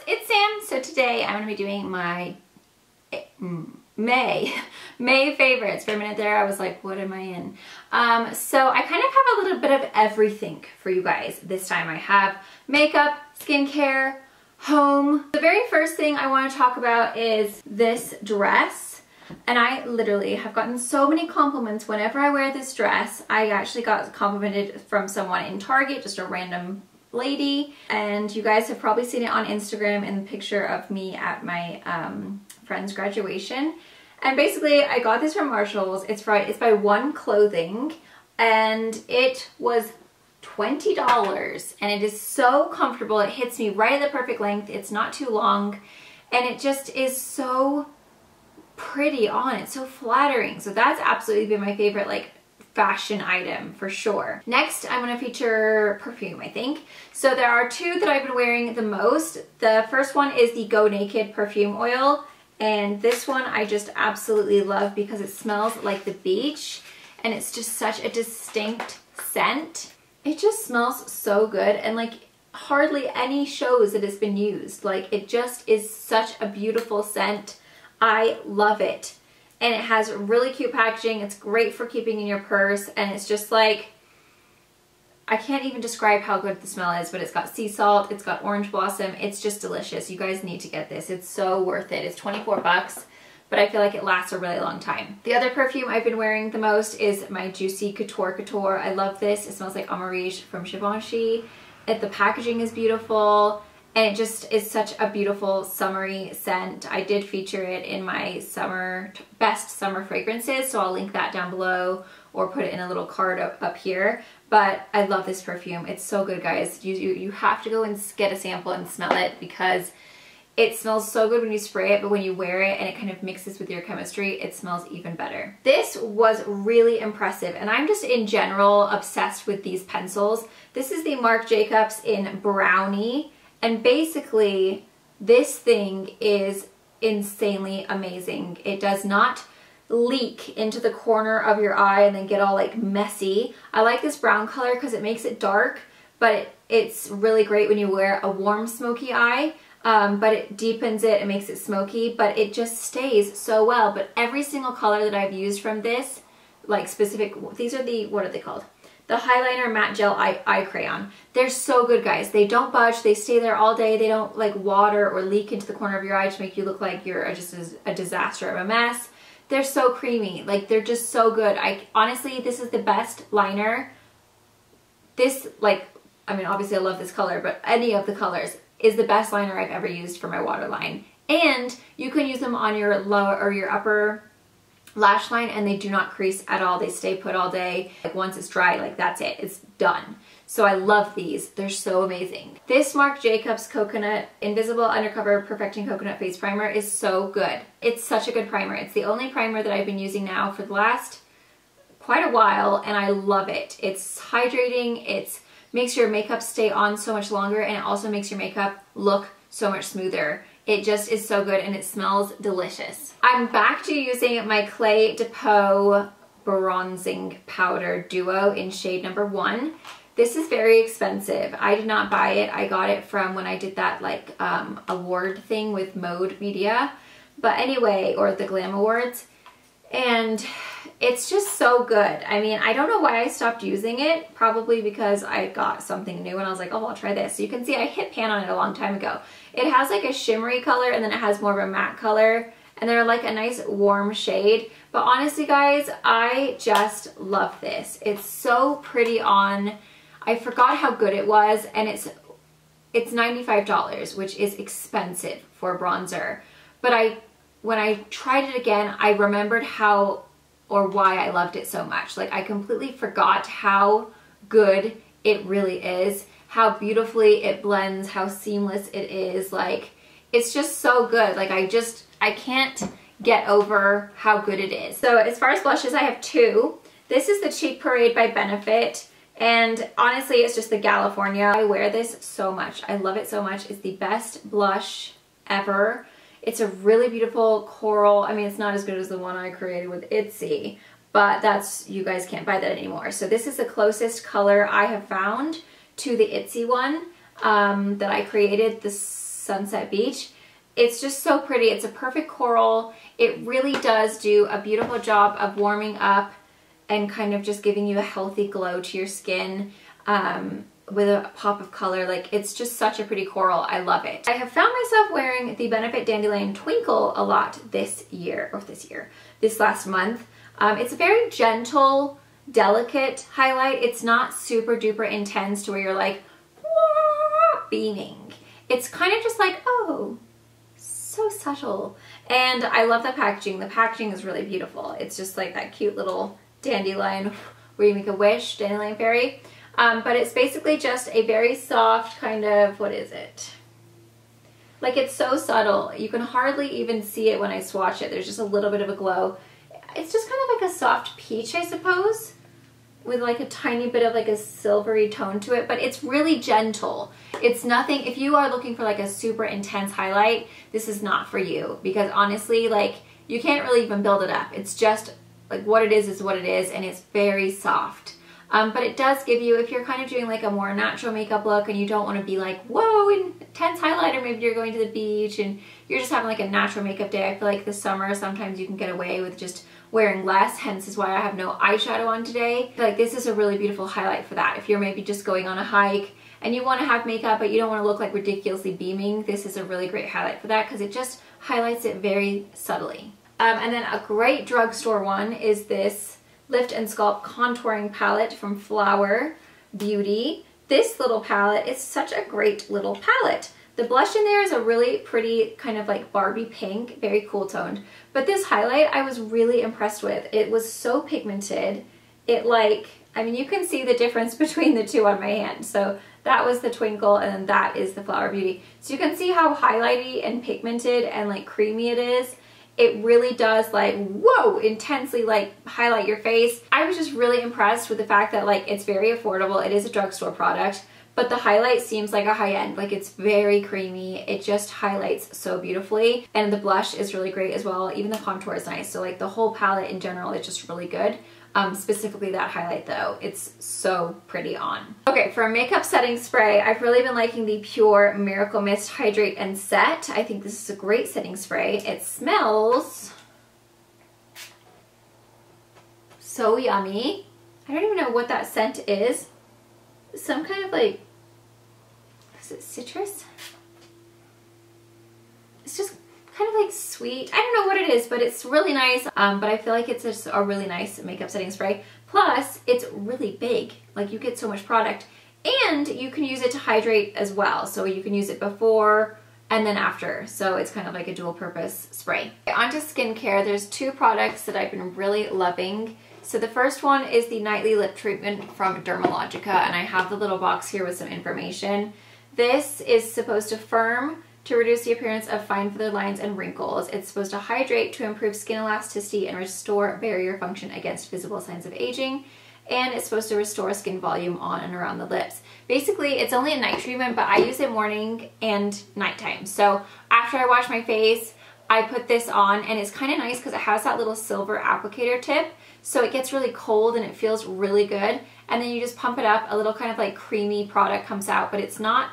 it's Sam. So today I'm going to be doing my May favorites. For a minute there I was like, what am I in? So I kind of have a little bit of everything for you guys this time. I have makeup, skincare, home. The very first thing I want to talk about is this dress. And I literally have gotten so many compliments whenever I wear this dress. I actually got complimented from someone in Target, just a random lady, and you guys have probably seen it on Instagram in the picture of me at my friend's graduation. And basically I got this from Marshall's. It's by One Clothing, and it was $20, and it is so comfortable. It hits me right at the perfect length. It's not too long, and it just is so pretty on. It's so flattering. So that's absolutely been my favorite like fashion item for sure. Next, I'm going to feature perfume, I think. So there are two that I've been wearing the most. The first one is the Go Naked perfume oil, and this one I just absolutely love because it smells like the beach, and it's just such a distinct scent. It just smells so good, and like hardly any shows that it's been used. Like, it just is such a beautiful scent. I love it. And it has really cute packaging. It's great for keeping in your purse, and it's just like, I can't even describe how good the smell is, but it's got sea salt, it's got orange blossom. It's just delicious. You guys need to get this. It's so worth it. It's 24 bucks, but I feel like it lasts a really long time. The other perfume I've been wearing the most is my Juicy Couture. I love this. It smells like Amoureige from Givenchy. The packaging is beautiful, and it just is such a beautiful summery scent. I did feature it in my best summer fragrances, so I'll link that down below or put it in a little card up here. But I love this perfume. It's so good, guys. You have to go and get a sample and smell it, because it smells so good when you spray it, but when you wear it and it kind of mixes with your chemistry, it smells even better. This was really impressive, and I'm just in general obsessed with these pencils. This is the Marc Jacobs in Brownie. And basically, this thing is insanely amazing. It does not leak into the corner of your eye and then get all like messy. I like this brown color because it makes it dark, but it's really great when you wear a warm smoky eye. But it deepens it and makes it smoky, but it just stays so well. But every single color that I've used from this, like specific, these are the, what are they called? The Highliner Matte Gel Eye Crayon. They're so good, guys. They don't budge. They stay there all day. They don't like water or leak into the corner of your eye to make you look like you're just a disaster of a mess. They're so creamy. Like, they're just so good. Honestly, this is the best liner. This, like, I mean, obviously I love this color, but any of the colors is the best liner I've ever used for my waterline. And you can use them on your lower or your upper lash line, and they do not crease at all. They stay put all day. Like, once it's dry, like, that's it. It's done. So I love these. They're so amazing. This Marc Jacobs Coconut Invisible Undercover Perfecting Coconut Face Primer is so good. It's such a good primer. It's the only primer that I've been using now for the last quite a while, and I love it. It's hydrating. It makes your makeup stay on so much longer, and it also makes your makeup look so much smoother. It just is so good, and it smells delicious. I'm back to using my Clé de Peau Bronzing Powder Duo in shade number 1. This is very expensive. I did not buy it. I got it from when I did that like award thing with Mode Media. But anyway, or the Glam Awards. And it's just so good. I mean, I don't know why I stopped using it. Probably because I got something new and I was like, oh, I'll try this. So you can see I hit pan on it a long time ago. It has like a shimmery color, and then it has more of a matte color. And they're like a nice warm shade. But honestly, guys, I just love this. It's so pretty on. I forgot how good it was, and it's $95, which is expensive for a bronzer. But when I tried it again, I remembered how or why I loved it so much. Like, I completely forgot how good it really is, how beautifully it blends, how seamless it is. Like, it's just so good. Like, I can't get over how good it is. So as far as blushes, I have two. This is the Cheek Parade by Benefit. And honestly, it's just the California. I wear this so much. I love it so much. It's the best blush ever. It's a really beautiful coral. I mean, it's not as good as the one I created with Itsy, but that's, you guys can't buy that anymore. So this is the closest color I have found to the Itsy one that I created. Sunset Beach. It's just so pretty. It's a perfect coral. It really does do a beautiful job of warming up and kind of just giving you a healthy glow to your skin with a pop of color. Like, it's just such a pretty coral. I love it. I have found myself wearing the Benefit Dandelion Twinkle a lot this last month. It's a very gentle, delicate highlight. It's not super duper intense to where you're like, beaming. It's kind of just like, oh, so subtle. And I love the packaging. The packaging is really beautiful. It's just like that cute little dandelion where you make a wish, dandelion fairy. But it's basically just a very soft kind of, what is it? Like, it's so subtle. You can hardly even see it when I swatch it. There's just a little bit of a glow. It's just kind of like a soft peach, I suppose, with like a tiny bit of like a silvery tone to it, but it's really gentle. It's nothing, if you are looking for like a super intense highlight, this is not for you, because honestly, like, you can't really even build it up. It's just like what it is what it is, and it's very soft. But it does give you, if you're kind of doing like a more natural makeup look and you don't want to be like, whoa, intense highlighter, maybe you're going to the beach and you're just having like a natural makeup day. I feel like this summer sometimes you can get away with just wearing less, hence is why I have no eyeshadow on today. I feel like this is a really beautiful highlight for that. If you're maybe just going on a hike and you want to have makeup but you don't want to look like ridiculously beaming, this is a really great highlight for that because it just highlights it very subtly. And then a great drugstore one is this Lift and Sculpt Contouring Palette from Flower Beauty. This little palette is such a great little palette. The blush in there is a really pretty kind of like Barbie pink, very cool toned. But this highlight I was really impressed with. It was so pigmented. It like, I mean, you can see the difference between the two on my hand. So that was the Twinkle and then that is the Flower Beauty. So you can see how highlighty and pigmented and like creamy it is. It really does like, whoa, intensely like highlight your face. I was just really impressed with the fact that like it's very affordable. It is a drugstore product, but the highlight seems like a high end. Like, it's very creamy. It just highlights so beautifully. And the blush is really great as well. Even the contour is nice. So like the whole palette in general is just really good. Specifically that highlight though, it's so pretty on. Okay, for a makeup setting spray, I've really been liking the Pure Miracle Mist Hydrate and Set. I think this is a great setting spray. It smells so yummy. I don't even know what that scent is. Some kind of like, is it citrus? It's just kind of like sweet. I don't know what it is, but it's really nice. But I feel like it's just a really nice makeup setting spray. Plus, it's really big. Like, you get so much product. And you can use it to hydrate as well. So you can use it before and then after. So it's kind of like a dual purpose spray. Okay, on to skincare. There's two products that I've been really loving. So the first one is the Nightly Lip Treatment from Dermalogica. And I have the little box here with some information. This is supposed to firm, to reduce the appearance of fine feather lines and wrinkles. It's supposed to hydrate to improve skin elasticity and restore barrier function against visible signs of aging. And it's supposed to restore skin volume on and around the lips. Basically, it's only a night treatment, but I use it morning and nighttime. So after I wash my face, I put this on, and it's kind of nice because it has that little silver applicator tip. So it gets really cold and it feels really good. And then you just pump it up, a little kind of like creamy product comes out, but it's not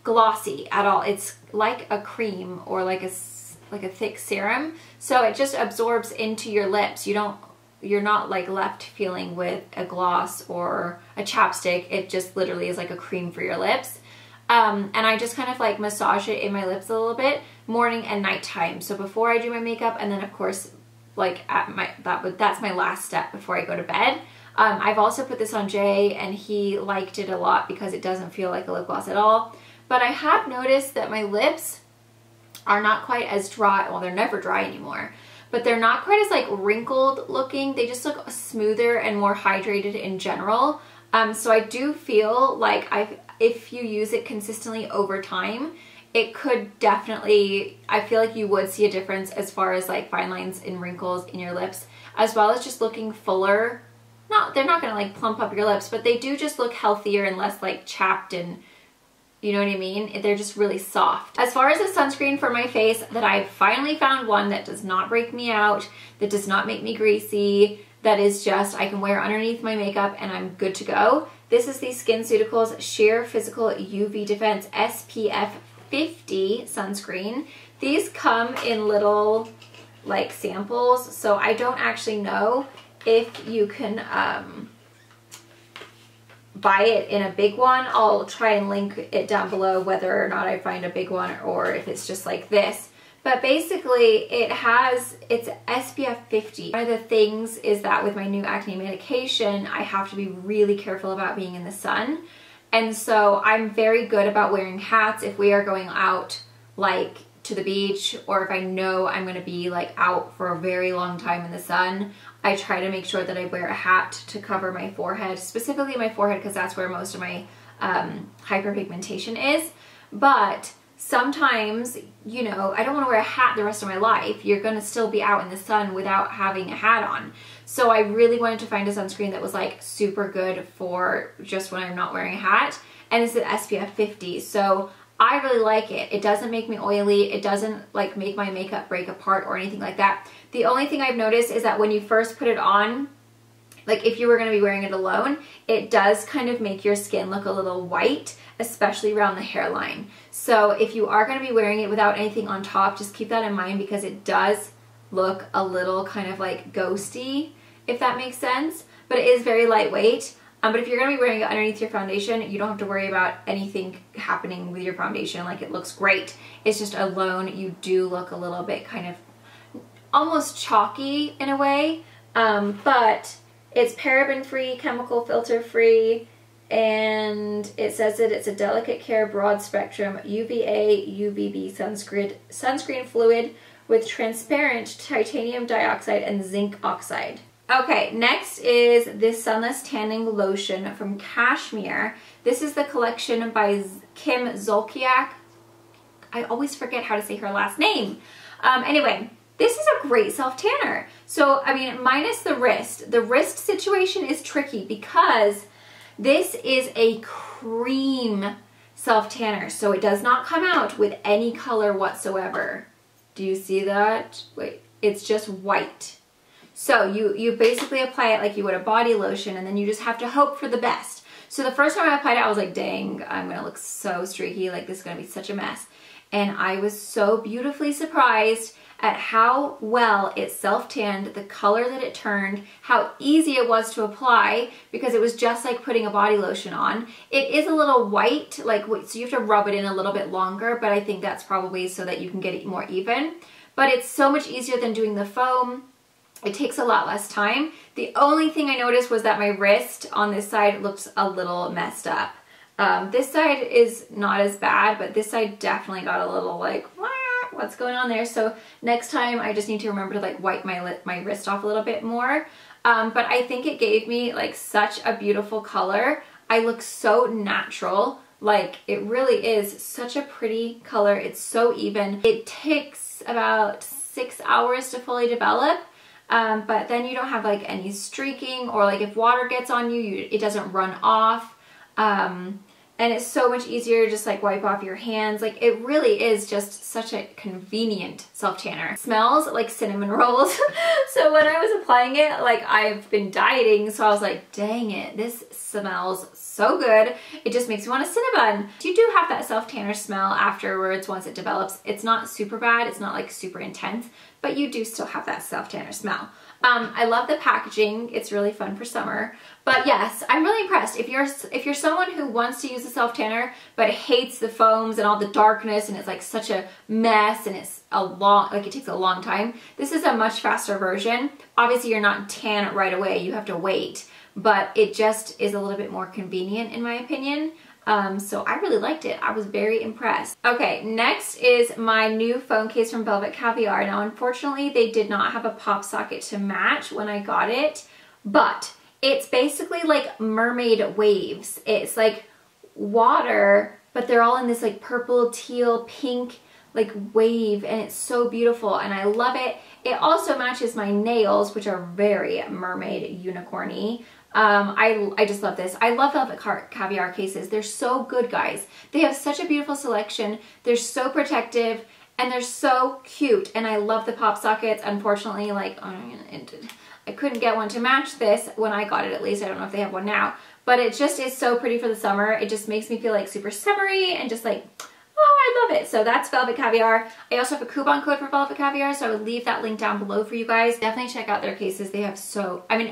glossy at all. It's like a cream or like a thick serum, so it just absorbs into your lips. You're not like left feeling with a gloss or a chapstick. It just literally is like a cream for your lips. And I just kind of like massage it in my lips a little bit morning and nighttime. So before I do my makeup, and then of course like at that's my last step before I go to bed. I've also put this on Jay and he liked it a lot because it doesn't feel like a lip gloss at all. But I have noticed that my lips are not quite as dry. Well, they're never dry anymore, but they're not quite as like wrinkled looking. They just look smoother and more hydrated in general. So I do feel like if you use it consistently over time, it could definitely, I feel like you would see a difference as far as like fine lines and wrinkles in your lips, as well as just looking fuller. They're not gonna like plump up your lips, but they do just look healthier and less like chapped, and you know what I mean? They're just really soft. As far as a sunscreen for my face, that I finally found one that does not break me out, that does not make me greasy, that is just, I can wear underneath my makeup and I'm good to go. This is the SkinCeuticals Sheer Physical UV Defense SPF 50 sunscreen. These come in little like samples, so I don't actually know if you can buy it in a big one. I'll try and link it down below whether or not I find a big one or if it's just like this. But basically it's SPF 50. One of the things is that with my new acne medication, I have to be really careful about being in the sun. And so I'm very good about wearing hats if we are going out like to the beach, or if I know I'm gonna be like out for a very long time in the sun. I try to make sure that I wear a hat to cover my forehead, specifically my forehead, because that's where most of my hyperpigmentation is. But sometimes, you know, I don't want to wear a hat the rest of my life. You're going to still be out in the sun without having a hat on. So I really wanted to find a sunscreen that was like super good for just when I'm not wearing a hat. And it's an SPF 50. So I really like it. It doesn't make me oily. It doesn't like make my makeup break apart or anything like that. The only thing I've noticed is that when you first put it on, like if you were going to be wearing it alone, it does kind of make your skin look a little white, especially around the hairline. So if you are going to be wearing it without anything on top, just keep that in mind, because it does look a little kind of like ghosty, if that makes sense. But it is very lightweight. But if you're going to be wearing it underneath your foundation, you don't have to worry about anything happening with your foundation. Like, it looks great. It's just alone, you do look a little bit kind of almost chalky in a way. But it's paraben-free, chemical filter-free, and it says that it's a delicate care broad spectrum UVA UVB sunscreen fluid with transparent titanium dioxide and zinc oxide. Okay, next is this sunless tanning lotion from Cashmere. This is the collection by Kim Zolciak. I always forget how to say her last name. Anyway, this is a great self-tanner. So, I mean, minus the wrist. The wrist situation is tricky because this is a cream self-tanner. So it does not come out with any color whatsoever. Do you see that? Wait, it's just white. So you basically apply it like you would a body lotion, and then you just have to hope for the best. So the first time I applied it, I was like, dang, I'm gonna look so streaky, like this is gonna be such a mess. And I was so beautifully surprised at how well it self-tanned, the color that it turned, how easy it was to apply, because it was just like putting a body lotion on. It is a little white, like, so you have to rub it in a little bit longer, but I think that's probably so that you can get it more even. But it's so much easier than doing the foam. It takes a lot less time. The only thing I noticed was that my wrist on this side looks a little messed up. This side is not as bad, but this side definitely got a little like, what's going on there? So next time I just need to remember to like wipe my wrist off a little bit more. But I think it gave me like such a beautiful color. I look so natural. Like, it really is such a pretty color. It's so even. It takes about 6 hours to fully develop. But then you don't have like any streaking, or like if water gets on you, it doesn't run off. And it's so much easier to just like wipe off your hands. Like, it really is just such a convenient self-tanner. It smells like cinnamon rolls. So when I was applying it, like, I've been dieting, so I was like, dang it, this smells so good. It just makes me want a Cinnabon. You do have that self-tanner smell afterwards once it develops. It's not super bad, it's not like super intense, but you do still have that self-tanner smell. I love the packaging. It's really fun for summer. But yes, I'm really impressed. If you're someone who wants to use a self-tanner but hates the foams and all the darkness, and it's like such a mess, and it's it takes a long time, this is a much faster version. Obviously you're not tan right away, you have to wait, but it just is a little bit more convenient in my opinion. So I really liked it. I was very impressed. Okay, next is my new phone case from Velvet Caviar. Now, unfortunately, they did not have a pop socket to match when I got it, but it's basically like mermaid waves. It's like water, but they're all in this like purple, teal, pink like wave, and it's so beautiful, and I love it. It also matches my nails, which are very mermaid unicorny. I just love this. I love Velvet Caviar cases. They're so good, guys. They have such a beautiful selection. They're so protective, and they're so cute, and I love the pop sockets. Unfortunately, like, I couldn't get one to match this when I got it, at least. I don't know if they have one now, but it just is so pretty for the summer. It just makes me feel like super summery and just like, Oh, I love it. So that's Velvet Caviar. I also have a coupon code for Velvet Caviar, so I would leave that link down below for you guys. Definitely check out their cases. They have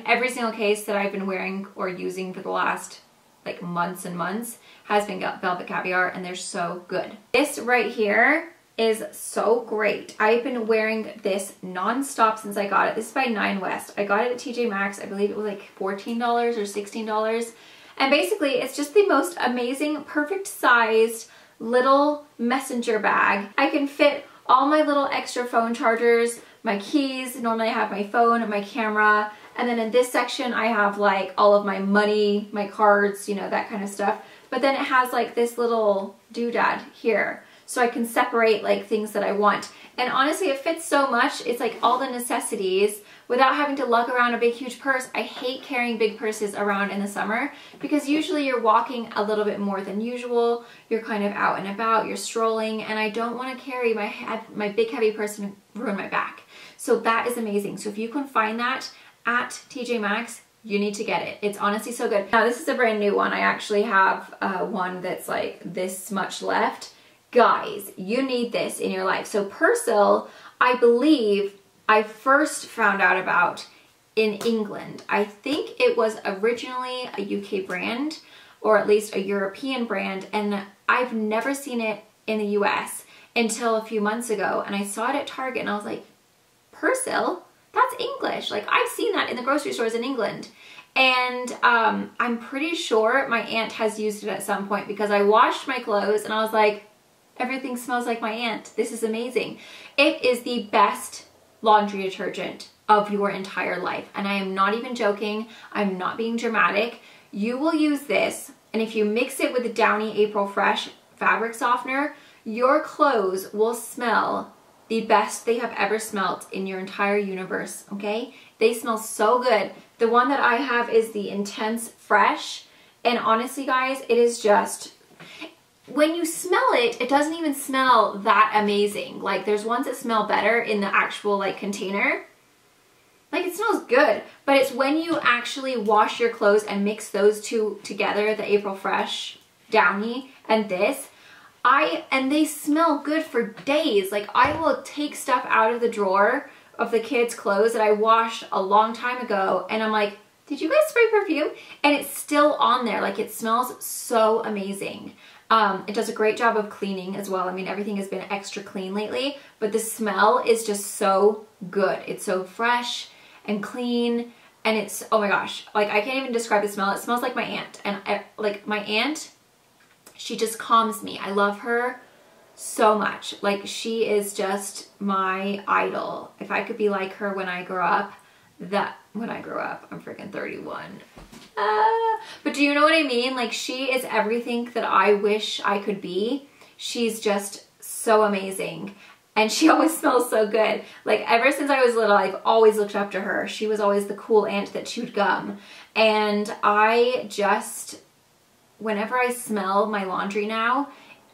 every single case that I've been wearing or using for the last like months and months has been Velvet Caviar, and they're so good. This right here is so great. I've been wearing this non-stop since I got it. This is by 9 West. I got it at TJ Maxx. I believe it was like $14 or $16. And basically it's just the most amazing, perfect sized little messenger bag. I can fit all my little extra phone chargers, my keys. Normally I have my phone, my camera, and then in this section I have like all of my money, my cards, you know, that kind of stuff. But then it has like this little doodad here, so I can separate like things that I want. And honestly, it fits so much. It's like all the necessities without having to lug around a big huge purse. I hate carrying big purses around in the summer because usually you're walking a little bit more than usual. You're kind of out and about, you're strolling, and I don't want to carry my big heavy purse and ruin my back. So that is amazing. So if you can find that at TJ Maxx, you need to get it. It's honestly so good. Now this is a brand new one. I actually have one that's like this much left. Guys, you need this in your life. So Persil, I believe I first found out about in England. I think it was originally a UK brand, or at least a European brand, and I've never seen it in the US until a few months ago, and I saw it at Target and I was like, Persil? That's English. Like, I've seen that in the grocery stores in England. And I'm pretty sure my aunt has used it at some point because I washed my clothes and I was like, everything smells like my aunt. This is amazing. It is the best laundry detergent of your entire life. And I am not even joking. I'm not being dramatic. You will use this, and if you mix it with the Downy April Fresh fabric softener, your clothes will smell the best they have ever smelled in your entire universe, okay? They smell so good. The one that I have is the Intense Fresh, and honestly guys, it is just, when you smell it, it doesn't even smell that amazing. Like, there's ones that smell better in the actual like container. Like, it smells good, but it's when you actually wash your clothes and mix those two together, the April Fresh Downy and this, and they smell good for days. Like, I will take stuff out of the drawer of the kids' clothes that I washed a long time ago, and I'm like, did you guys spray perfume? And it's still on there. Like, it smells so amazing. It does a great job of cleaning as well. I mean, everything has been extra clean lately, but the smell is just so good. It's so fresh and clean, and it's, oh my gosh, like, I can't even describe the smell. It smells like my aunt, and like my aunt, she just calms me. I love her so much. Like, she is just my idol. If I could be like her when I grow up, I'm freaking 31. But do you know what I mean? Like, she is everything that I wish I could be. She's just so amazing. And she always smells so good. Like, ever since I was little, I've always looked up to her. She was always the cool aunt that chewed gum. And I just, whenever I smell my laundry now,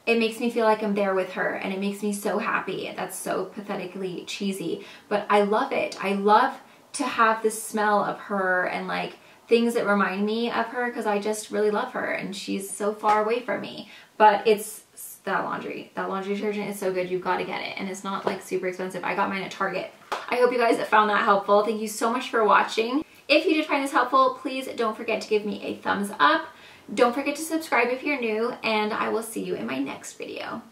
it makes me feel like I'm there with her, and it makes me so happy. That's so pathetically cheesy, but I love it. I love to have the smell of her and like things that remind me of her, because I just really love her and she's so far away from me. But it's that laundry detergent is so good. You've got to get it, and it's not like super expensive. I got mine at Target. I hope you guys found that helpful. Thank you so much for watching. If you did find this helpful, please don't forget to give me a thumbs up. Don't forget to subscribe if you're new, and I will see you in my next video.